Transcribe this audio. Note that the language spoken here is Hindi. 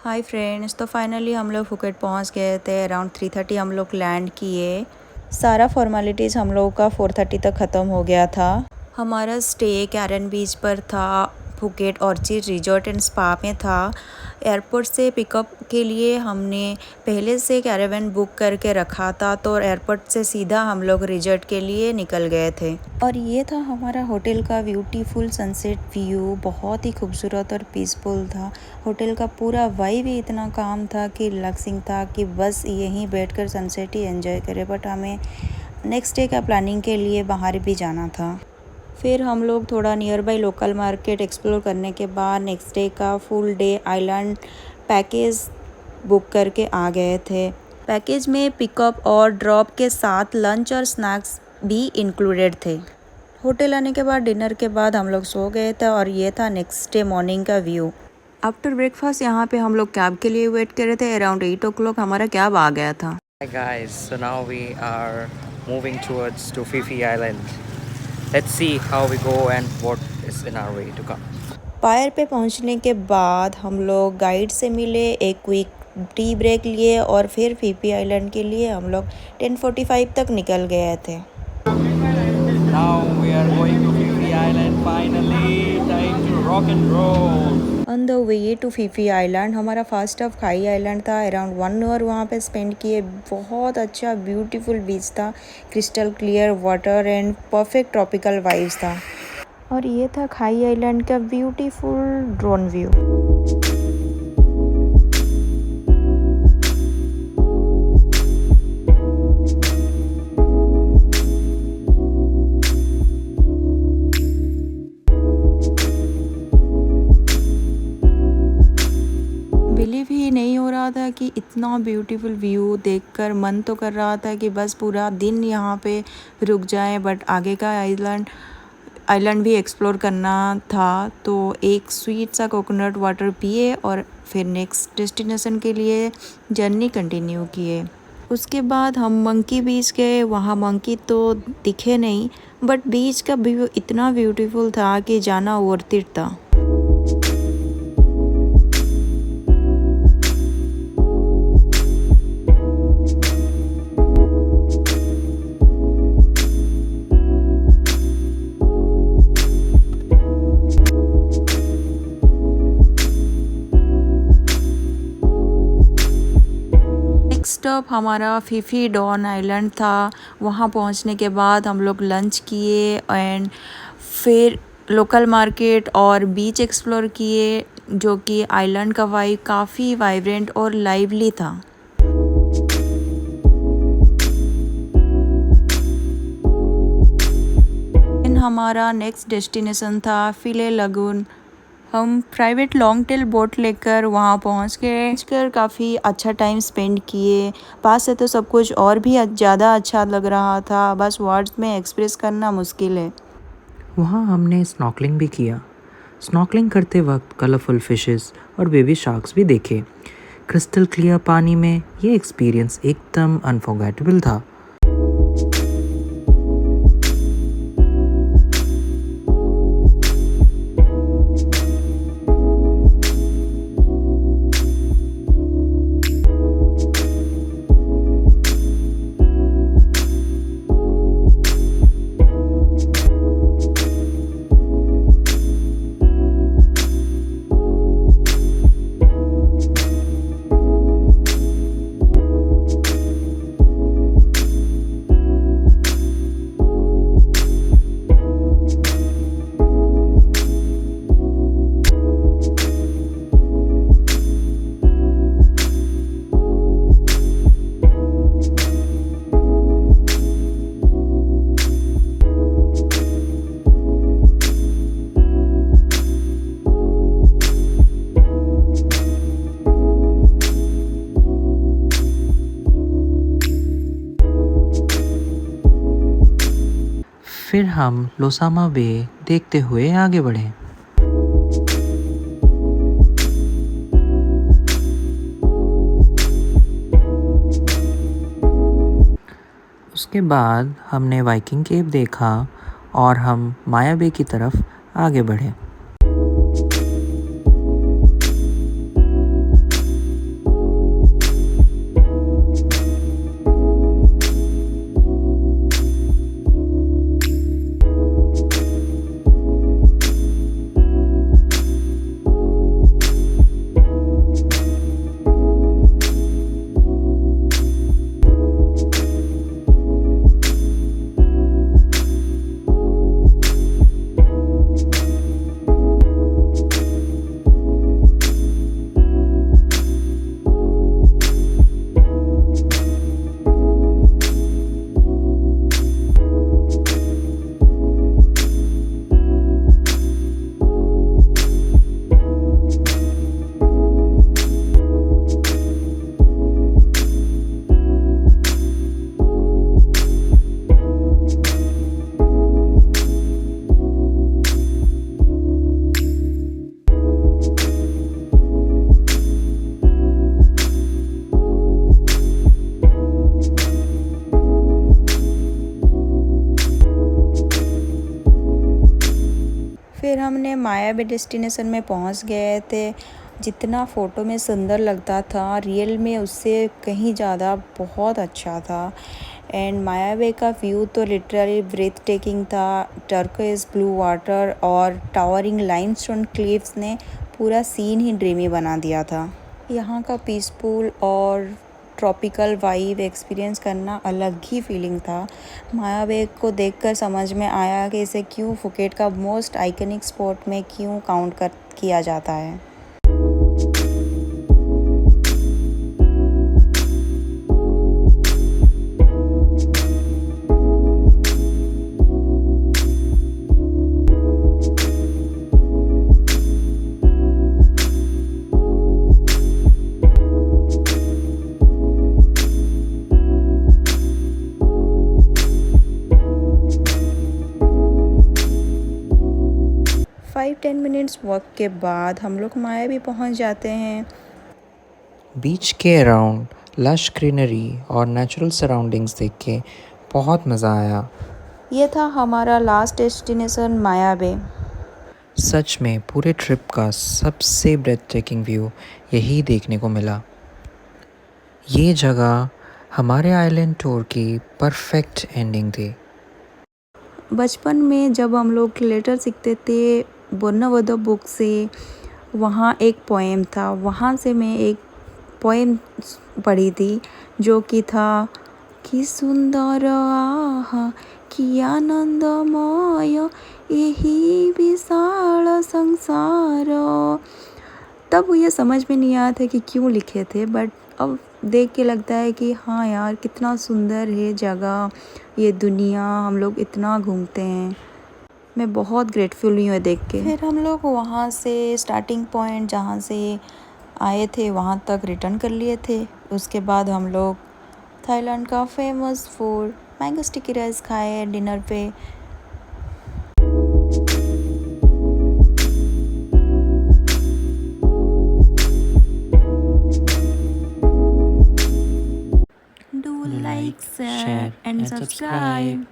हाय फ्रेंड्स, तो फाइनली हम लोग फुकेट पहुंच गए थे। अराउंड 3:30 हम लोग लैंड किए। सारा फॉर्मेलिटीज़ हम लोगों का 4:30 तक ख़त्म हो गया था। हमारा स्टे कैरन बीच पर था। Phuket orchid resort and spa में था। एयरपोर्ट से पिकअप के लिए हमने पहले से कैरावन बुक करके रखा था, तो एयरपोर्ट से सीधा हम लोग रिजॉर्ट के लिए निकल गए थे। और ये था हमारा होटल का ब्यूटीफुल सनसेट व्यू। बहुत ही खूबसूरत और पीसफुल था। होटल का पूरा वाइब ही इतना काम था कि रिलैक्सिंग था कि बस यहीं बैठकर सनसेट ही एंजॉय करें। बट हमें नेक्स्ट डे का प्लानिंग के लिए बाहर भी जाना था। फिर हम लोग थोड़ा near by local market explore करने के बाद नेक्स्ट डे का full day island package book करके आ गए थे। पैकेज में पिकअप और ड्रॉप के साथ लंच और स्नैक्स भी इंक्लूडेड थे। होटल आने के बाद डिनर के बाद हम लोग सो गए थे और ये था नेक्स्ट डे मॉर्निंग का व्यू। आफ्टर ब्रेकफास्ट यहाँ पे हम लोग कैब के लिए वेट कर रहे थे। अराउंड 8 o'clock हमारा कैब आ गया था। Hi guys, so now we are moving towards to Fifi Island. Let's see how we go and what is in our way to come. Pier पे पहुँचने के बाद हम लोग गाइड से मिले, एक क्विक टी ब्रेक लिए और फिर फीफी आइलैंड के लिए हम लोग 10:45 तक निकल गए थे। Now we are going to Fifi Island finally. Time to rock and roll. On the way to Phi Phi island हमारा फर्स्ट ऑफ खाई आइलैंड था। अराउंड 1 आवर वहाँ पे स्पेंड किए। बहुत अच्छा ब्यूटीफुल बीच था, crystal clear water and perfect tropical vibes था। और ये था खाई आइलैंड का ब्यूटीफुल ड्रोन व्यू। बिलीव ही नहीं हो रहा था कि इतना ब्यूटीफुल व्यू देखकर मन तो कर रहा था कि बस पूरा दिन यहाँ पे रुक जाए, बट आगे का आइलैंड भी एक्सप्लोर करना था। तो एक स्वीट सा कोकोनट वाटर पिए और फिर नेक्स्ट डेस्टिनेशन के लिए जर्नी कंटिन्यू किए। उसके बाद हम मंकी बीच गए। वहाँ मंकी तो दिखे नहीं, बट बीच का व्यू इतना ब्यूटीफुल था कि जाना वर्थ इट था। स्टॉप हमारा फीफी डॉन आइलैंड था। वहाँ पहुँचने के बाद हम लोग लंच किए एंड फिर लोकल मार्केट और बीच एक्सप्लोर किए, जो कि आइलैंड का वाइब काफ़ी वाइब्रेंट और लाइवली था। हमारा नेक्स्ट डेस्टिनेशन था फिले लगून। हम प्राइवेट लॉन्ग टेल बोट लेकर वहाँ पहुँच गए। काफ़ी अच्छा टाइम स्पेंड किए। पास से तो सब कुछ और भी ज़्यादा अच्छा लग रहा था, बस वर्ड्स में एक्सप्रेस करना मुश्किल है। वहाँ हमने स्नॉर्कलिंग भी किया। स्नॉर्कलिंग करते वक्त कलरफुल फिशेस और बेबी शार्क्स भी देखे। क्रिस्टल क्लियर पानी में ये एक्सपीरियंस एकदम अनफॉरगेटेबल था। फिर हम लोसामा बे देखते हुए आगे बढ़े। उसके बाद हमने वाइकिंग केव देखा और हम माया बे की तरफ आगे बढ़े। माया बे डेस्टिनेशन में पहुंच गए थे। जितना फ़ोटो में सुंदर लगता था, रियल में उससे कहीं ज़्यादा बहुत अच्छा था। एंड माया बे का व्यू तो लिटरली ब्रेथ टेकिंग था। टर्कोइज ब्लू वाटर और टावरिंग लाइमस्टोन क्लिफ्स ने पूरा सीन ही ड्रीमी बना दिया था। यहाँ का पीसफुल और ट्रॉपिकल वाइब एक्सपीरियंस करना अलग ही फीलिंग था। माया बे को देखकर समझ में आया कि इसे क्यों फुकेट का मोस्ट आइकनिक स्पॉट में क्यों काउंट किया जाता है। फाइव 10 मिनट्स वॉक के बाद हम लोग माया भी पहुंच जाते हैं। बीच के अराउंड लश ग्रीनरी और नेचुरल सराउंडिंग्स देख के बहुत मज़ा आया। ये था हमारा लास्ट डेस्टिनेशन माया बे। सच में पूरे ट्रिप का सबसे ब्रेथ टेकिंग व्यू यही देखने को मिला। ये जगह हमारे आइलैंड टूर की परफेक्ट एंडिंग थी। बचपन में जब हम लोग लेटर सीखते थे बोर्नवोदो बुक से, वहाँ एक पोएम था, वहाँ से मैं एक पोएम पढ़ी थी जो कि था कि सुंदर आहा कि आनंदमय यही विशाल संसार। तब ये समझ में नहीं आया था कि क्यों लिखे थे, बट अब देख के लगता है कि हाँ यार कितना सुंदर है जगह, ये दुनिया, हम लोग इतना घूमते हैं। मैं बहुत ग्रेटफुल हुई हूँ देख के। फिर हम लोग वहाँ से स्टार्टिंग पॉइंट जहाँ से आए थे वहाँ तक रिटर्न कर लिए थे। उसके बाद हम लोग थाईलैंड का famous food mango sticky rice खाए डिनर पे। Do like, share and subscribe.